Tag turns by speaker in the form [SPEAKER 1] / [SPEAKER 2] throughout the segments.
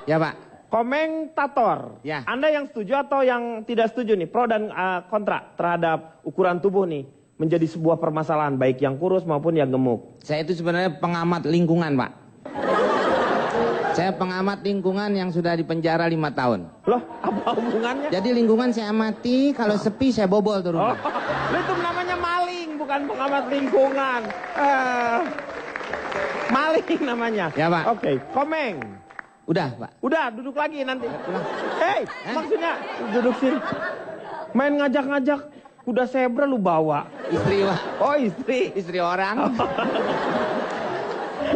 [SPEAKER 1] Ya Pak.
[SPEAKER 2] Komentator.
[SPEAKER 1] Ya.
[SPEAKER 2] Anda yang setuju atau yang tidak setuju nih? Pro dan kontra terhadap ukuran tubuh nih. Menjadi sebuah permasalahan baik yang kurus maupun yang gemuk.
[SPEAKER 1] Saya itu sebenarnya pengamat lingkungan Pak. Saya pengamat lingkungan yang sudah dipenjara 5 tahun.
[SPEAKER 2] Loh, apa hubungannya?
[SPEAKER 1] Jadi lingkungan saya amati, kalau sepi saya bobol tuh rumah.
[SPEAKER 2] Oh, itu namanya maling, bukan pengamat lingkungan. Maling namanya.
[SPEAKER 1] Ya Pak.
[SPEAKER 2] Oke, Komeng.
[SPEAKER 1] Udah Pak.
[SPEAKER 2] Udah, duduk lagi nanti. Hei, maksudnya duduk sini. Main ngajak-ngajak kuda zebra lu bawa.
[SPEAKER 1] Istri Pak.
[SPEAKER 2] Oh, istri.
[SPEAKER 1] Istri orang.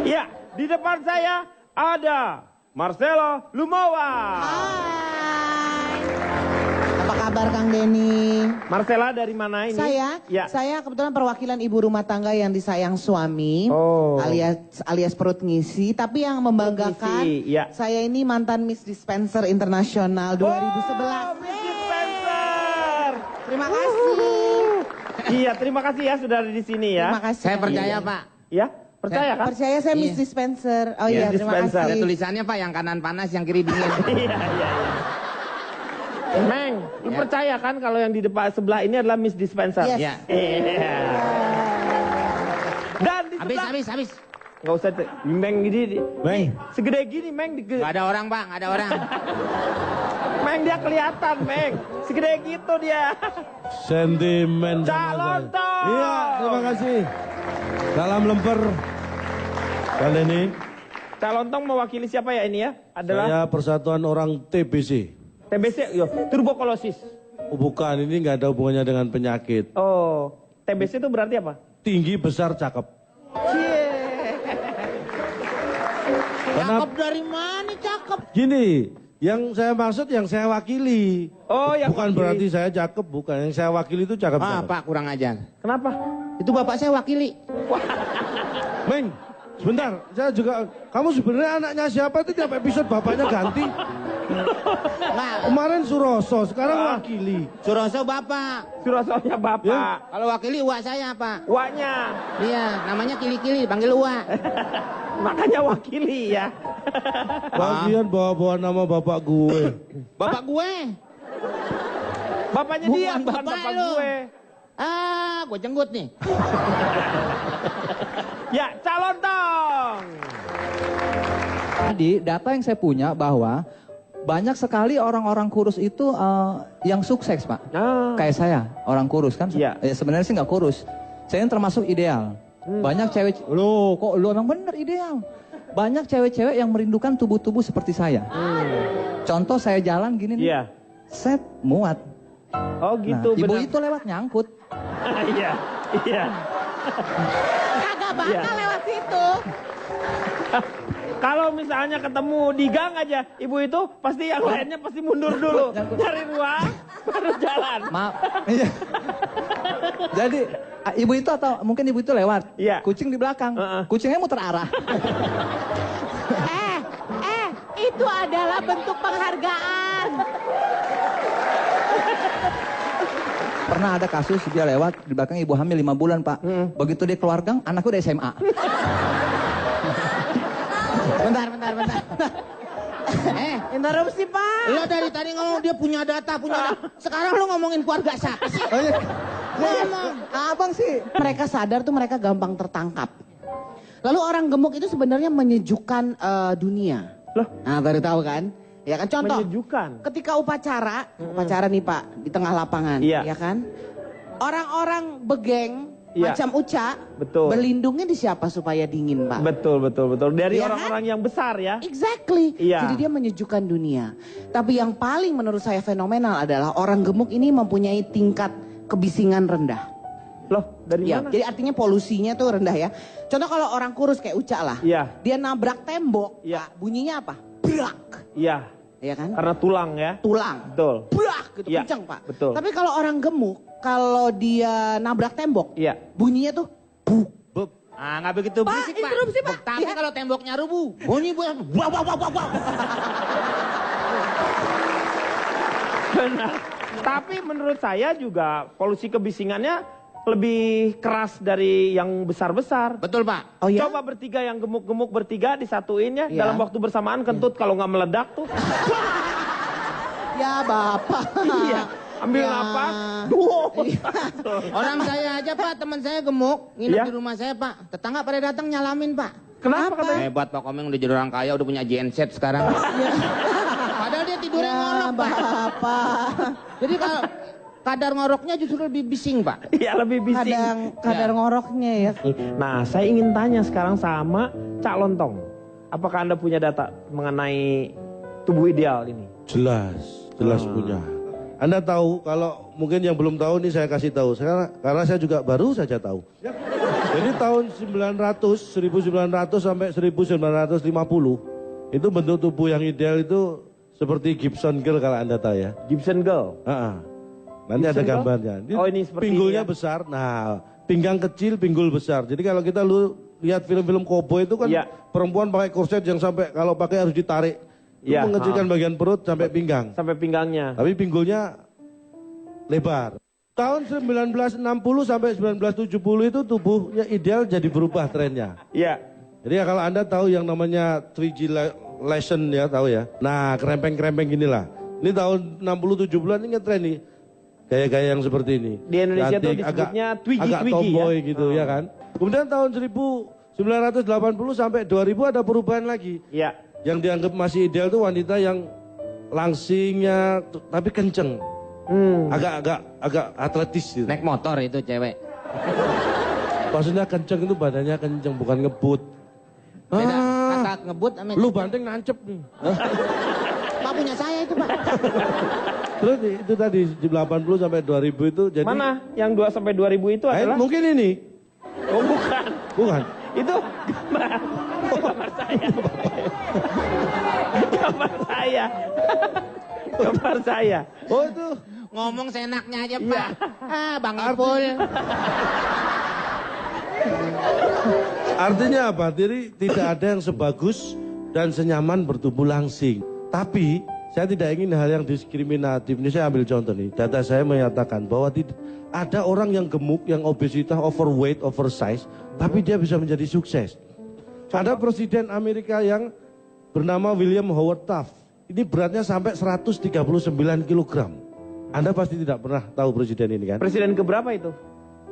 [SPEAKER 2] Ya, di depan saya ada Marcelo Lumowa.
[SPEAKER 3] Hai. Apa kabar Kang Denny?
[SPEAKER 2] Marcela dari mana ini?
[SPEAKER 3] Saya kebetulan perwakilan ibu rumah tangga yang disayang suami, alias perut ngisi, tapi yang membanggakan,
[SPEAKER 2] ya.
[SPEAKER 3] Saya ini mantan Miss Dispenser Internasional 2011.
[SPEAKER 2] Miss Dispenser.
[SPEAKER 3] Terima kasih.
[SPEAKER 2] Iya, terima kasih ya sudah ada di sini ya.
[SPEAKER 3] Terima kasih.
[SPEAKER 1] Saya percaya Pak.
[SPEAKER 2] Ya, percaya kan?
[SPEAKER 3] Percaya saya Miss
[SPEAKER 1] Iya.
[SPEAKER 3] Dispenser. Oh
[SPEAKER 2] Iya,
[SPEAKER 3] iya, terima
[SPEAKER 2] dispenser.
[SPEAKER 3] kasih.
[SPEAKER 1] Ada tulisannya Pak, yang kanan panas, yang kiri dingin.
[SPEAKER 2] Iya. Meng, lu percaya kan kalau yang di depan sebelah ini adalah Miss Dispenser?
[SPEAKER 3] Yes.
[SPEAKER 1] Iya.
[SPEAKER 2] Iya. Dan di sebelah...
[SPEAKER 1] Habis.
[SPEAKER 2] Nggak usah, Meng gini.
[SPEAKER 4] Meng.
[SPEAKER 2] Segede gini, Meng.
[SPEAKER 1] Gak ada orang Pak, gak ada orang.
[SPEAKER 2] Meng, dia kelihatan, Meng. Segede gitu dia.
[SPEAKER 4] Sentimen
[SPEAKER 2] Calon
[SPEAKER 4] sama saya.
[SPEAKER 2] toh.
[SPEAKER 4] Iya, terima kasih. Salam lemper. Kali ini
[SPEAKER 2] Calontong mewakili siapa ya ini ya? Adalah
[SPEAKER 4] saya Persatuan Orang TBC.
[SPEAKER 2] TBC, tuberkulosis.
[SPEAKER 4] Oh, bukan, ini nggak ada hubungannya dengan penyakit.
[SPEAKER 2] Oh, TBC itu berarti apa?
[SPEAKER 4] Tinggi, besar, cakep.
[SPEAKER 3] Cakep dari mana cakep?
[SPEAKER 4] Gini, yang saya maksud yang saya wakili.
[SPEAKER 2] Oh, yang
[SPEAKER 4] bukan
[SPEAKER 2] wakili.
[SPEAKER 4] berarti saya cakep, bukan. Yang saya wakili itu cakep.
[SPEAKER 1] Ah Pak, kurang ajar.
[SPEAKER 2] Kenapa?
[SPEAKER 1] Itu bapak saya wakili.
[SPEAKER 4] Meng, sebentar. Saya juga, kamu sebenarnya anaknya siapa itu tiap episode bapaknya ganti.
[SPEAKER 1] Nah,
[SPEAKER 4] Kemarin Suroso, sekarang wakili.
[SPEAKER 1] Suroso bapak.
[SPEAKER 2] Surosonya bapak.
[SPEAKER 4] Ya.
[SPEAKER 1] Kalau wakili uak saya Pak.
[SPEAKER 2] Waknya.
[SPEAKER 1] Iya, namanya kili-kili, panggil uak.
[SPEAKER 2] Makanya wakili ya.
[SPEAKER 4] Bagian bawa-bawa nama bapak gue.
[SPEAKER 1] Bapak gue.
[SPEAKER 2] Bapaknya dia, bukan bapak
[SPEAKER 1] lu.
[SPEAKER 2] gue.
[SPEAKER 1] Ah, gue jenggut nih.
[SPEAKER 2] Ya, calon tong.
[SPEAKER 5] Jadi data yang saya punya bahwa banyak sekali orang-orang kurus itu yang sukses Pak. Kayak saya, orang kurus kan.
[SPEAKER 2] Iya.
[SPEAKER 5] Sebenarnya sih nggak kurus. Saya yang termasuk ideal. Banyak cewek, lo kok lo emang bener ideal. Banyak cewek-cewek yang merindukan tubuh-tubuh seperti saya. Contoh saya jalan gini nih,
[SPEAKER 2] Iya.
[SPEAKER 5] set muat.
[SPEAKER 2] Oh gitu,
[SPEAKER 5] Nah, ibu
[SPEAKER 2] benar.
[SPEAKER 5] itu lewat nyangkut.
[SPEAKER 2] Iya, iya.
[SPEAKER 3] Kagak bakal lewat situ.
[SPEAKER 2] Kalau misalnya ketemu di gang aja, ibu itu pasti yang lainnya pasti mundur dulu, cari ruang, baru jalan.
[SPEAKER 5] Maaf. Iya. Jadi ibu itu atau mungkin ibu itu lewat.
[SPEAKER 2] Iya.
[SPEAKER 5] Kucing di belakang. Kucingnya muter arah.
[SPEAKER 3] Itu adalah bentuk penghargaan.
[SPEAKER 5] Pernah ada kasus dia lewat di belakang ibu hamil 5 bulan Pak. Begitu dia keluar gang, anakku udah SMA.
[SPEAKER 1] Bentar.
[SPEAKER 3] Interupsi Pak.
[SPEAKER 1] Lo dari tadi ngomong dia punya data. Sekarang lo ngomongin keluarga siapa sih?
[SPEAKER 5] Oh, iya.
[SPEAKER 3] Ngomong.
[SPEAKER 5] Abang sih.
[SPEAKER 3] Mereka sadar tuh mereka gampang tertangkap. Lalu orang gemuk itu sebenarnya menyejukkan dunia.
[SPEAKER 2] Loh?
[SPEAKER 3] Nah baru tahu kan? Ya kan contoh.
[SPEAKER 2] Menyejukkan.
[SPEAKER 3] Ketika upacara nih Pak di tengah lapangan,
[SPEAKER 2] Iya.
[SPEAKER 3] ya kan? Orang-orang begeng
[SPEAKER 2] Iya.
[SPEAKER 3] macam Uca,
[SPEAKER 2] Betul.
[SPEAKER 3] berlindungnya di siapa supaya dingin Pak?
[SPEAKER 2] Betul. Dari
[SPEAKER 3] Iya
[SPEAKER 2] orang-orang yang besar ya.
[SPEAKER 3] Exactly.
[SPEAKER 2] Iya.
[SPEAKER 3] Jadi dia menyejukkan dunia. Tapi yang paling menurut saya fenomenal adalah orang gemuk ini mempunyai tingkat kebisingan rendah.
[SPEAKER 2] Loh, dari
[SPEAKER 3] Ya,
[SPEAKER 2] mana?
[SPEAKER 3] jadi artinya polusinya tuh rendah ya. Contoh kalau orang kurus kayak Uca lah,
[SPEAKER 2] Iya.
[SPEAKER 3] dia nabrak tembok,
[SPEAKER 2] Iya.
[SPEAKER 3] Pak, bunyinya apa? Brak,
[SPEAKER 2] Iya,
[SPEAKER 3] ya kan?
[SPEAKER 2] karena tulang ya.
[SPEAKER 3] Tulang,
[SPEAKER 2] Betul.
[SPEAKER 3] brak gitu
[SPEAKER 2] Iya,
[SPEAKER 3] kencang Pak.
[SPEAKER 2] betul.
[SPEAKER 3] Tapi kalau orang gemuk, kalau dia nabrak tembok,
[SPEAKER 2] Iya.
[SPEAKER 3] bunyinya tuh buk.
[SPEAKER 1] Ah, nggak begitu
[SPEAKER 3] Pak,
[SPEAKER 1] berisik Pak.
[SPEAKER 3] interupsi, Pak.
[SPEAKER 1] Tapi
[SPEAKER 3] Iya.
[SPEAKER 1] kalau temboknya rubuh, bunyi wah.
[SPEAKER 2] Benar. Tapi menurut saya juga polusi kebisingannya lebih keras dari yang besar-besar.
[SPEAKER 1] Betul Pak.
[SPEAKER 3] Oh ya?
[SPEAKER 2] Coba bertiga yang gemuk-gemuk bertiga disatuin ya.
[SPEAKER 3] Iya.
[SPEAKER 2] Dalam waktu bersamaan kentut kalau nggak meledak tuh.
[SPEAKER 3] Ya Bapak.
[SPEAKER 2] Iya. Ambil
[SPEAKER 3] Ya.
[SPEAKER 2] napas. Duh.
[SPEAKER 1] Orang saya aja Pak, teman saya gemuk, nginep
[SPEAKER 2] Iya?
[SPEAKER 1] di rumah saya Pak. Tetangga pada datang nyalamin Pak.
[SPEAKER 2] Kenapa katanya?
[SPEAKER 1] Hebat Pak Komeng udah jadi orang kaya, udah punya genset sekarang. Padahal dia tidurnya
[SPEAKER 3] Ya
[SPEAKER 1] ngorok Pak.
[SPEAKER 3] Bapak.
[SPEAKER 1] Jadi kalau kadar ngoroknya justru lebih bising Pak.
[SPEAKER 2] Iya lebih bising.
[SPEAKER 3] Kadar
[SPEAKER 1] Ya.
[SPEAKER 3] ngoroknya ya.
[SPEAKER 2] Nah, saya ingin tanya sekarang sama Cak Lontong. Apakah Anda punya data mengenai tubuh ideal ini?
[SPEAKER 4] Jelas punya. Anda tahu, kalau mungkin yang belum tahu nih saya kasih tahu. Karena saya juga baru saja tahu. Jadi tahun 1900 sampai 1950 itu bentuk tubuh yang ideal itu seperti Gibson Girl kalau Anda tahu ya.
[SPEAKER 2] Gibson Girl.
[SPEAKER 4] Nanti ada
[SPEAKER 2] Gibson Girl?
[SPEAKER 4] gambarnya.
[SPEAKER 2] Oh, ini seperti
[SPEAKER 4] pinggulnya
[SPEAKER 2] ini ya?
[SPEAKER 4] besar. Nah, pinggang kecil, pinggul besar. Jadi kalau kita lihat film-film koboi itu kan
[SPEAKER 2] Iya.
[SPEAKER 4] perempuan pakai korset yang sampai kalau pakai harus ditarik. Itu
[SPEAKER 2] Iya,
[SPEAKER 4] mengecilkan bagian perut sampai pinggang.
[SPEAKER 2] Sampai pinggangnya.
[SPEAKER 4] Tapi pinggulnya lebar. Tahun 1960 sampai 1970 itu tubuhnya ideal jadi berubah trennya.
[SPEAKER 2] Iya.
[SPEAKER 4] Jadi ya kalau Anda tahu yang namanya 3G lesion ya, tahu ya. Nah, krempeng-krempeng inilah. Ini tahun 60-70-an ini ngetren nih. Gaya-gaya yang seperti ini.
[SPEAKER 2] Di Indonesia tuh
[SPEAKER 4] Cantik,
[SPEAKER 2] disebutnya twiggy
[SPEAKER 4] agak tomboy gitu ya kan. Kemudian tahun 1980 sampai 2000 ada perubahan lagi.
[SPEAKER 2] Iya.
[SPEAKER 4] Yang dianggap masih ideal tuh wanita yang langsingnya tapi kenceng. Agak atletis gitu.
[SPEAKER 1] Naik motor itu cewek.
[SPEAKER 4] Maksudnya kenceng itu badannya kenceng, bukan ngebut.
[SPEAKER 1] Beda kata ngebut sama
[SPEAKER 4] Lu banting nancep nih.
[SPEAKER 1] Pak punya saya itu Pak.
[SPEAKER 4] Terus itu tadi 80 sampai 2000 itu jadi.
[SPEAKER 2] Mana yang 2 sampai 2000 itu adalah?
[SPEAKER 4] Mungkin ini.
[SPEAKER 2] Oh bukan.
[SPEAKER 4] Bukan.
[SPEAKER 2] Itu gambar. Gambar saya. Gambar saya. Gambar saya.
[SPEAKER 4] Oh itu.
[SPEAKER 1] Ngomong seenaknya aja
[SPEAKER 2] Iya.
[SPEAKER 1] Pak. Bang Ipul.
[SPEAKER 4] Artinya apa? Jadi tidak ada yang sebagus dan senyaman bertubuh langsing. Tapi saya tidak ingin hal yang diskriminatif. Ini saya ambil contoh nih. Data saya menyatakan bahwa ada orang yang gemuk, yang obesitas, overweight, oversize, tapi dia bisa menjadi sukses. Ada presiden Amerika yang bernama William Howard Taft. Ini beratnya sampai 139 kg. Anda pasti tidak pernah tahu presiden ini kan?
[SPEAKER 2] Presiden keberapa itu?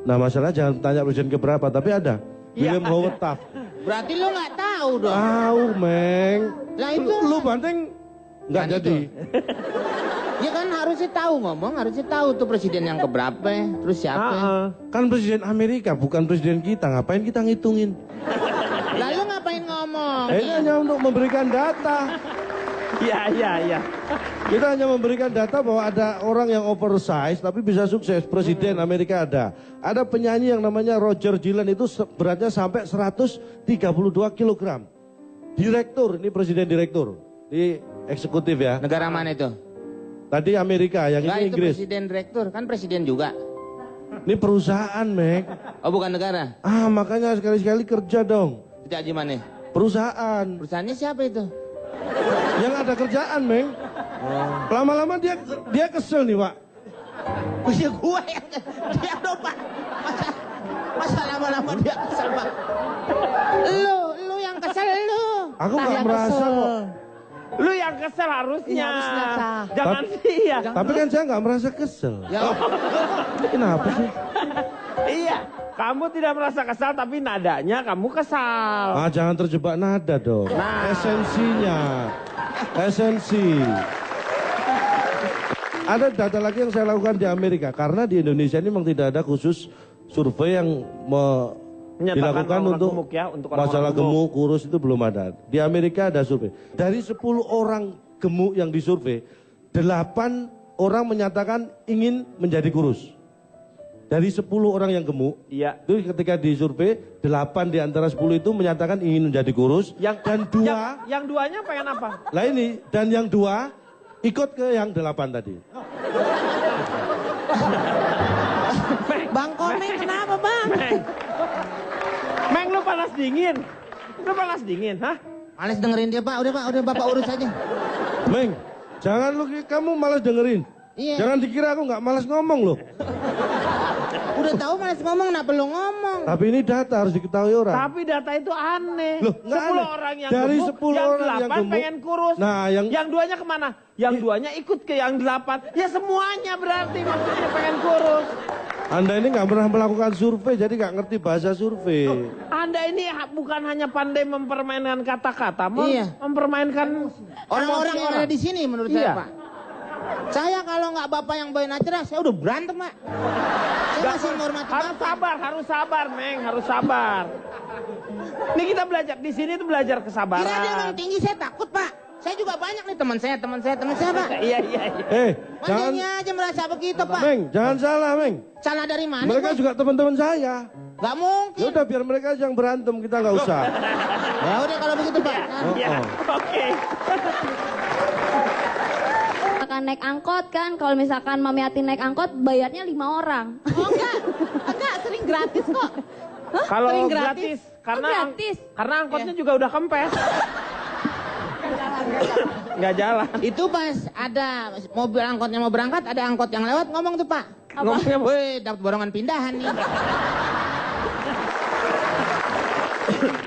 [SPEAKER 4] Nah masalah jangan tanya presiden keberapa, tapi ada.
[SPEAKER 2] Iya,
[SPEAKER 4] William Howard Taft.
[SPEAKER 1] Berarti lu nggak tahu dong.
[SPEAKER 4] Tahu, Meng.
[SPEAKER 1] Lah itu
[SPEAKER 4] Lu banting nggak
[SPEAKER 1] Kan
[SPEAKER 4] jadi.
[SPEAKER 1] Ya kan harusnya tahu ngomong, harusnya tahu tuh presiden yang keberapa, terus siapa.
[SPEAKER 4] Kan presiden Amerika, bukan presiden kita. Ngapain kita ngitungin?
[SPEAKER 1] Lalu ngapain ngomong?
[SPEAKER 4] Ini hanya untuk memberikan data.
[SPEAKER 2] Iya.
[SPEAKER 4] Kita hanya memberikan data bahwa ada orang yang oversize tapi bisa sukses. Presiden Amerika ada. Ada penyanyi yang namanya Roger Gillen itu beratnya sampai 132 kg. Direktur, ini presiden direktur. Di eksekutif ya.
[SPEAKER 1] Negara mana itu?
[SPEAKER 4] Tadi Amerika, yang
[SPEAKER 1] Enggak,
[SPEAKER 4] ini
[SPEAKER 1] itu
[SPEAKER 4] Inggris.
[SPEAKER 1] presiden direktur, kan presiden juga.
[SPEAKER 4] Ini perusahaan, Meg.
[SPEAKER 1] Oh bukan negara.
[SPEAKER 4] Makanya sekali-sekali kerja dong.
[SPEAKER 1] Tidak gimana?
[SPEAKER 4] Perusahaan.
[SPEAKER 1] Perusahaannya siapa itu?
[SPEAKER 4] Yang ada kerjaan, Meng. Lama-lama dia kesel nih, Pak.
[SPEAKER 1] Oh iya gue yang dia dong Pak. Masa lama-lama dia kesel Pak. Lu yang kesel lu.
[SPEAKER 4] Aku nggak merasa kok.
[SPEAKER 2] Lu yang kesel harusnya.
[SPEAKER 3] Iya, harusnya, Cak.
[SPEAKER 2] Jangan dia.
[SPEAKER 4] Tapi kan saya nggak merasa kesel.
[SPEAKER 1] Ya,
[SPEAKER 4] Kenapa sih?
[SPEAKER 2] Iya. Kamu tidak merasa kesal tapi nadanya kamu kesal.
[SPEAKER 4] Jangan terjebak nada dong.
[SPEAKER 2] Nah.
[SPEAKER 4] Esensinya. Esensi. Ada data lagi yang saya lakukan di Amerika. Karena di Indonesia ini memang tidak ada khusus survei yang
[SPEAKER 2] Menyatakan
[SPEAKER 4] dilakukan
[SPEAKER 2] orang
[SPEAKER 4] untuk
[SPEAKER 2] gemuk ya, untuk orang-orang
[SPEAKER 4] masalah
[SPEAKER 2] gemuk.
[SPEAKER 4] gemuk, kurus itu belum ada. Di Amerika ada survei. Dari 10 orang gemuk yang disurvei, 8 orang menyatakan ingin menjadi kurus. Dari 10 orang yang gemuk,
[SPEAKER 2] Iya.
[SPEAKER 4] itu ketika disurvei, 8 di antara 10 itu menyatakan ingin menjadi kurus. Dan 2,
[SPEAKER 2] yang duanya pengen apa?
[SPEAKER 4] lah ini, dan yang 2 ikut ke yang 8 tadi.
[SPEAKER 3] Bang Komeng kenapa Bang?
[SPEAKER 2] Meng lu panas dingin. Lu panas dingin, hah?
[SPEAKER 1] males dengerin dia Pak. Udah Bapak urus aja.
[SPEAKER 4] Meng, jangan kamu malas dengerin.
[SPEAKER 1] Iya.
[SPEAKER 4] Jangan dikira aku nggak malas ngomong loh.
[SPEAKER 1] Udah tahu malas ngomong, kenapa lu ngomong?
[SPEAKER 4] Tapi ini data harus diketahui orang.
[SPEAKER 2] Tapi data itu aneh.
[SPEAKER 4] Loh, nggak
[SPEAKER 2] 10
[SPEAKER 4] aneh.
[SPEAKER 2] orang yang
[SPEAKER 4] Dari
[SPEAKER 2] gemuk,
[SPEAKER 4] 10
[SPEAKER 2] yang
[SPEAKER 4] orang yang
[SPEAKER 2] 8
[SPEAKER 4] gemuk.
[SPEAKER 2] pengen kurus.
[SPEAKER 4] Nah, yang
[SPEAKER 2] 2-nya kemana? Yang 2-nya ikut ke yang 8. Ya semuanya berarti maksudnya pengen kurus.
[SPEAKER 4] Anda ini nggak pernah melakukan survei, jadi nggak ngerti bahasa survei.
[SPEAKER 2] Anda ini bukan hanya pandai mempermainkan kata-kata,
[SPEAKER 1] Iya.
[SPEAKER 2] mempermainkan
[SPEAKER 1] Orang-orang
[SPEAKER 2] emosi
[SPEAKER 1] yang ada di sini menurut
[SPEAKER 2] Iya.
[SPEAKER 1] saya, Pak. Saya kalau nggak bapak yang bawain acara, saya udah berantem, Pak. Saya masih menghormati
[SPEAKER 2] Harus
[SPEAKER 1] bapak.
[SPEAKER 2] sabar, harus sabar, Meng, harus sabar. Ini kita belajar di sini tuh belajar kesabaran.
[SPEAKER 1] Kira dia emang tinggi, saya takut, Pak. Saya juga banyak nih teman saya, Pak.
[SPEAKER 2] Iya.
[SPEAKER 4] Jangan,
[SPEAKER 1] Makanya aja merasa begitu, Pak.
[SPEAKER 4] Meng, jangan salah, Meng.
[SPEAKER 1] Salah dari mana,
[SPEAKER 4] Mereka
[SPEAKER 1] Pak?
[SPEAKER 4] juga teman-teman saya.
[SPEAKER 1] Gak
[SPEAKER 4] Ya
[SPEAKER 1] mungkin.
[SPEAKER 4] udah biar mereka yang berantem, kita nggak usah.
[SPEAKER 1] Ya udah kalau begitu, Pak.
[SPEAKER 2] Iya, oke.
[SPEAKER 6] Akan naik angkot kan, kalau misalkan Mami Ati naik angkot bayarnya 5 orang.
[SPEAKER 3] Oh enggak, sering gratis kok.
[SPEAKER 2] Kalau
[SPEAKER 3] Sering
[SPEAKER 2] gratis, karena
[SPEAKER 6] gratis.
[SPEAKER 2] karena angkotnya juga udah kempes. Nggak jalan.
[SPEAKER 1] Itu pas ada mobil angkotnya mau berangkat, ada angkot yang lewat ngomong tuh, Pak.
[SPEAKER 2] Ngomongnya apa?
[SPEAKER 1] Woi, dapat borongan pindahan nih.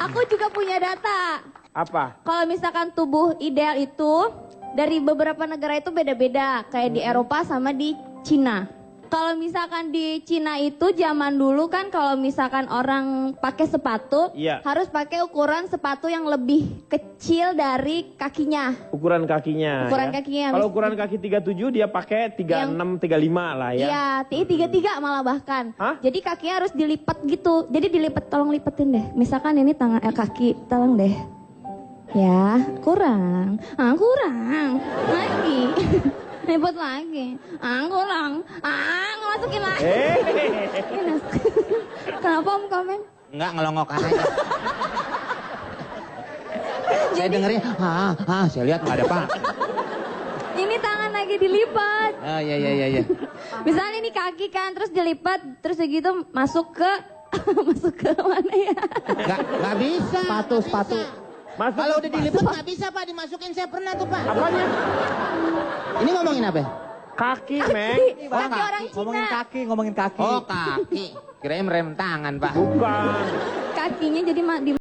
[SPEAKER 6] Aku juga punya data.
[SPEAKER 2] Apa?
[SPEAKER 6] Kalau misalkan tubuh ideal itu dari beberapa negara itu beda-beda, kayak di Eropa sama di Cina. Kalau misalkan di Cina itu zaman dulu kan kalau misalkan orang pakai sepatu
[SPEAKER 2] Iya.
[SPEAKER 6] harus pakai ukuran sepatu yang lebih kecil dari kakinya.
[SPEAKER 2] Ukuran kakinya.
[SPEAKER 6] Ukuran
[SPEAKER 2] ya.
[SPEAKER 6] kakinya.
[SPEAKER 2] Kalau ukuran kaki 37 dia pakai 36, 35 lah ya.
[SPEAKER 6] Iya, 33 malah bahkan.
[SPEAKER 2] Hah?
[SPEAKER 6] Jadi kakinya harus dilipat gitu. Jadi dilipat, tolong lipetin deh. Misalkan ini tangan kaki, tolong deh. Ya, kurang. Kurang. Lagi. Lipat lagi. Kurang. Masukin lagi. Ini. Kenapa Om Komen?
[SPEAKER 1] Enggak, ngelongok aja. Saya dengerin, saya lihat nggak ada, Pak.
[SPEAKER 6] Ini tangan lagi dilipat.
[SPEAKER 1] Iya.
[SPEAKER 6] Misalnya ini kaki kan, terus dilipat, terus begitu masuk ke masuk ke mana ya?
[SPEAKER 1] Nggak bisa.
[SPEAKER 3] Sepatu.
[SPEAKER 2] Masuk
[SPEAKER 1] Kalau
[SPEAKER 2] ke
[SPEAKER 1] udah dilipet nggak bisa, Pak, dimasukin. Saya pernah tuh, Pak.
[SPEAKER 2] apanya?
[SPEAKER 1] Ini ngomongin apa?
[SPEAKER 2] Kaki, Meng.
[SPEAKER 6] Kaki orang Cina.
[SPEAKER 5] Ngomongin kaki.
[SPEAKER 1] Oh, kaki. Kirain rem tangan, Pak.
[SPEAKER 2] Bukan.
[SPEAKER 6] Kakinya jadi di